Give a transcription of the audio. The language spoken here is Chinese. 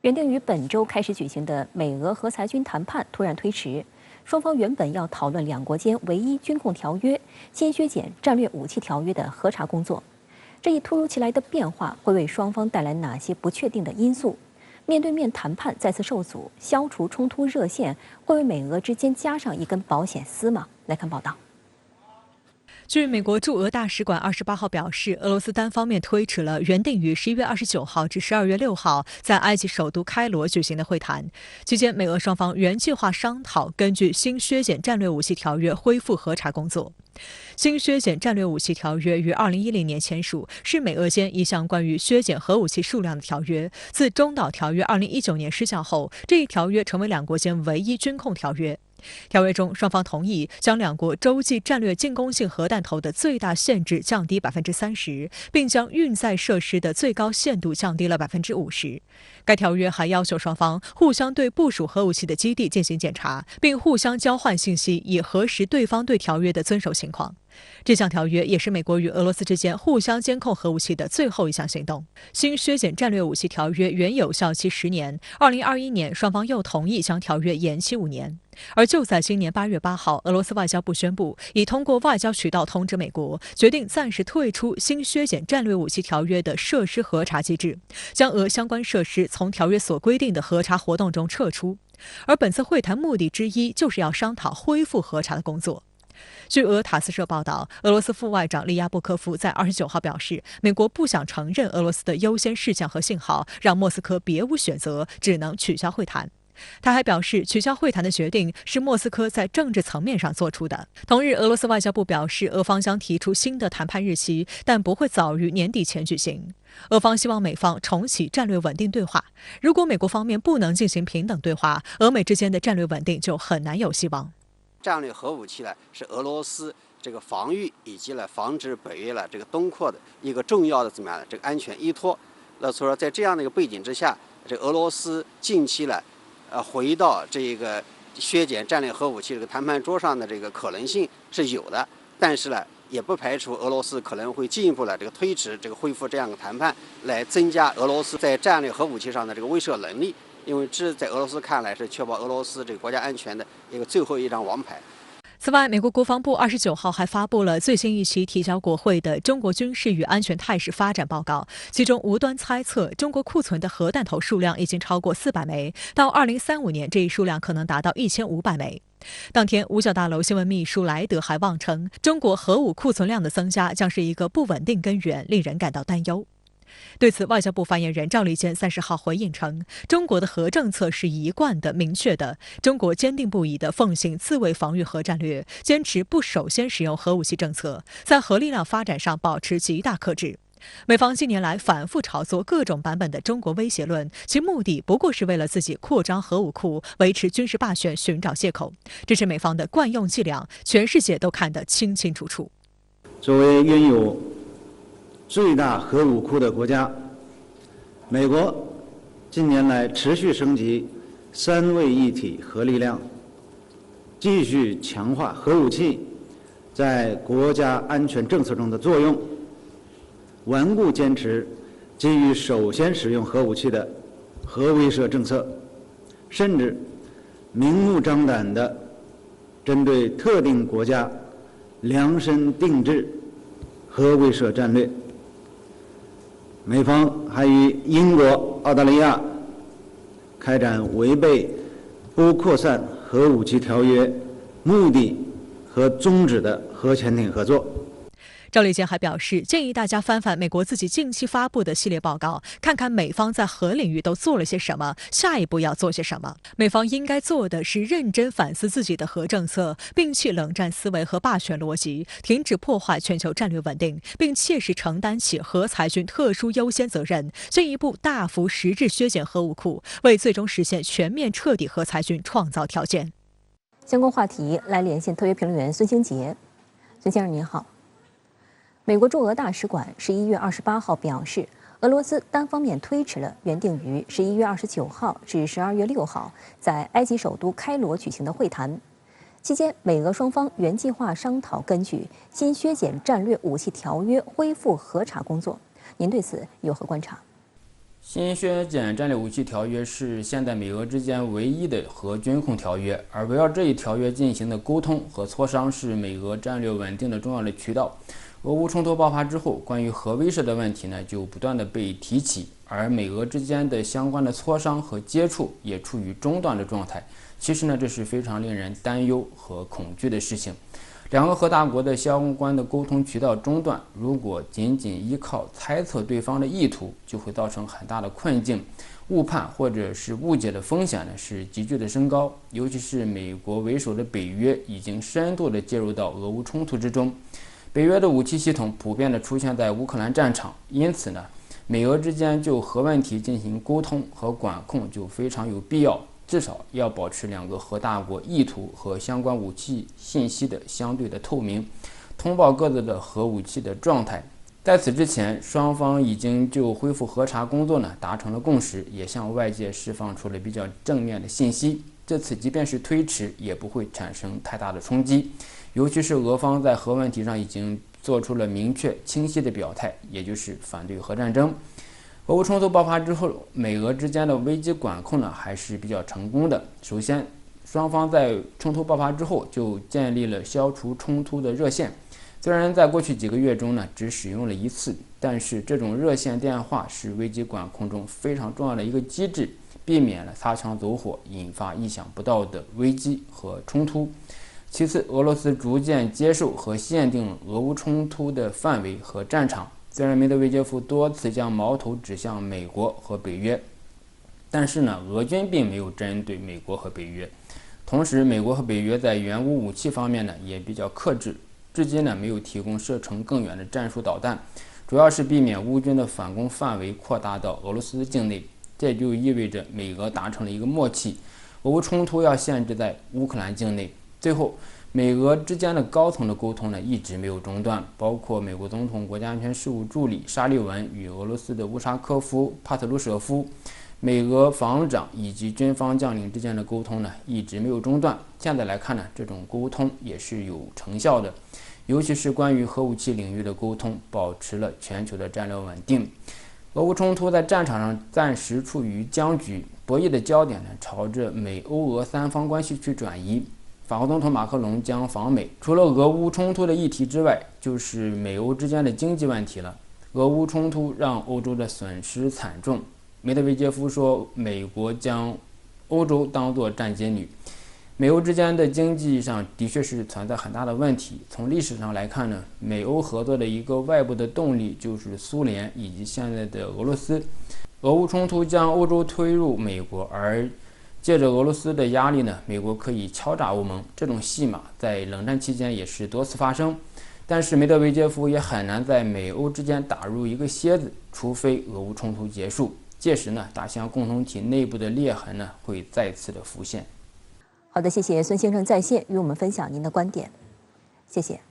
原定于本周开始举行的美俄核裁军谈判突然推迟，双方原本要讨论两国间唯一军控条约、先削减战略武器条约的核查工作。这一突如其来的变化会为双方带来哪些不确定的因素？面对面谈判再次受阻，消除冲突热线会为美俄之间加上一根保险丝吗？来看报道。据美国驻俄大使馆28号表示，俄罗斯单方面推迟了原定于11月29号至12月6号在埃及首都开罗举行的会谈。期间，美俄双方原计划商讨根据新削减战略武器条约恢复核查工作。新削减战略武器条约于2010年签署，是美俄间一项关于削减核武器数量的条约。自中导条约2019年失效后，这一条约成为两国间唯一军控条约。条约中，双方同意将两国洲际战略进攻性核弹头的最大限制降低30%，并将运载设施的最高限度降低了50%。该条约还要求双方互相对部署核武器的基地进行检查，并互相交换信息，以核实对方对条约的遵守情况。这项条约也是美国与俄罗斯之间互相监控核武器的最后一项行动。新削减战略武器条约原有效期10年，2021年双方又同意将条约延期5年。而就在今年8月8号，俄罗斯外交部宣布，已通过外交渠道通知美国，决定暂时退出新削减战略武器条约的设施核查机制，将俄相关设施从条约所规定的核查活动中撤出。而本次会谈目的之一，就是要商讨恢复核查的工作。据俄塔斯社报道，俄罗斯副外长利亚布科夫在29号表示，美国不想承认俄罗斯的优先事项和信号，让莫斯科别无选择，只能取消会谈。他还表示，取消会谈的决定是莫斯科在政治层面上做出的。同日，俄罗斯外交部表示，俄方将提出新的谈判日期，但不会早于年底前举行。俄方希望美方重启战略稳定对话。如果美国方面不能进行平等对话，俄美之间的战略稳定就很难有希望。战略核武器呢，是俄罗斯这个防御以及呢防止北约了这个东扩的一个重要的怎么样的这个安全依托。那所以说，在这样的一个背景之下，这俄罗斯近期呢，回到这个削减战略核武器这个谈判桌上的这个可能性是有的，但是呢，也不排除俄罗斯可能会进一步的这个推迟这个恢复这样的谈判，来增加俄罗斯在战略核武器上的这个威慑能力。因为这在俄罗斯看来是确保俄罗斯这个国家安全的一个最后一张王牌。此外，美国国防部29号还发布了最新一期提交国会的中国军事与安全态势发展报告，其中无端猜测中国库存的核弹头数量已经超过400枚，到2035年这一数量可能达到1500枚。当天，五角大楼新闻秘书莱德还妄称，中国核武库存量的增加将是一个不稳定根源，令人感到担忧。对此，外交部发言人赵立坚30号回应称，中国的核政策是一贯的、明确的，中国坚定不移地奉行自卫防御核战略，坚持不首先使用核武器政策，在核力量发展上保持极大克制。美方近年来反复炒作各种版本的中国威胁论，其目的不过是为了自己扩张核武库、维持军事霸权寻找借口，这是美方的惯用伎俩，全世界都看得清清楚楚。作为拥有最大核武库的国家，美国近年来持续升级三位一体核力量，继续强化核武器在国家安全政策中的作用，顽固坚持基于首先使用核武器的核威慑政策，甚至明目张胆地针对特定国家量身定制核威慑战略。美方还与英国、澳大利亚开展违背不扩散核武器条约目的和宗旨的核潜艇合作。赵立坚还表示，建议大家翻翻美国自己近期发布的系列报告，看看美方在核领域都做了些什么，下一步要做些什么。美方应该做的是认真反思自己的核政策，摒弃冷战思维和霸权逻辑，停止破坏全球战略稳定，并切实承担起核裁军特殊优先责任，进一步大幅实质削减核武库，为最终实现全面彻底核裁军创造条件。相关话题来连线特约评论员孙兴杰。孙先生您好。美国驻俄大使馆11月28号表示，俄罗斯单方面推迟了原定于11月29号至12月6号在埃及首都开罗举行的会谈。期间，美俄双方原计划商讨根据新削减战略武器条约恢复核查工作。您对此有何观察？新削减战略武器条约是现在美俄之间唯一的核军控条约，而围绕这一条约进行的沟通和磋商是美俄战略稳定的重要的渠道。俄乌冲突爆发之后，关于核威慑的问题呢就不断的被提起，而美俄之间的相关的磋商和接触也处于中断的状态。其实呢，这是非常令人担忧和恐惧的事情。两个核大国的相关的沟通渠道中断，如果仅仅依靠猜测对方的意图，就会造成很大的困境，误判或者是误解的风险呢是急剧的升高。尤其是美国为首的北约已经深度的介入到俄乌冲突之中，北约的武器系统普遍的出现在乌克兰战场，因此呢，美俄之间就核问题进行沟通和管控就非常有必要。至少要保持两个核大国意图和相关武器信息的相对的透明，通报各自的核武器的状态。在此之前，双方已经就恢复核查工作呢达成了共识，也向外界释放出了比较正面的信息。这次即便是推迟，也不会产生太大的冲击。尤其是俄方在核问题上已经做出了明确清晰的表态，也就是反对核战争。俄乌冲突爆发之后，美俄之间的危机管控呢还是比较成功的。首先，双方在冲突爆发之后就建立了消除冲突的热线。虽然在过去几个月中呢只使用了一次，但是这种热线电话是危机管控中非常重要的一个机制，避免了擦枪走火，引发意想不到的危机和冲突。其次，俄罗斯逐渐接受和限定俄乌冲突的范围和战场。虽然梅德韦杰夫多次将矛头指向美国和北约，但是呢，俄军并没有针对美国和北约。同时，美国和北约在援乌武器方面呢也比较克制，至今呢没有提供射程更远的战术导弹，主要是避免乌军的反攻范围扩大到俄罗斯境内。这就意味着美俄达成了一个默契，俄乌冲突要限制在乌克兰境内。最后，美俄之间的高层的沟通呢一直没有中断，包括美国总统国家安全事务助理沙利文与俄罗斯的乌沙科夫、帕特鲁舍夫、美俄防长以及军方将领之间的沟通呢一直没有中断。现在来看呢，这种沟通也是有成效的，尤其是关于核武器领域的沟通，保持了全球的战略稳定。俄乌冲突在战场上暂时处于僵局，博弈的焦点呢朝着美欧俄三方关系去转移。法国总统马克龙将访美，除了俄乌冲突的议题之外，就是美欧之间的经济问题了。俄乌冲突让欧洲的损失惨重，梅德韦杰夫说，美国将欧洲当作站街女。美欧之间的经济上的确是存在很大的问题。从历史上来看呢，美欧合作的一个外部的动力就是苏联以及现在的俄罗斯。俄乌冲突将欧洲推入美国，而借着俄罗斯的压力呢，美国可以敲诈欧盟。这种戏码在冷战期间也是多次发生，但是梅德韦杰夫也很难在美欧之间打入一个楔子，除非俄乌冲突结束。届时呢，大西洋共同体内部的裂痕呢会再次的浮现。好的，谢谢孙先生在线与我们分享您的观点，谢谢。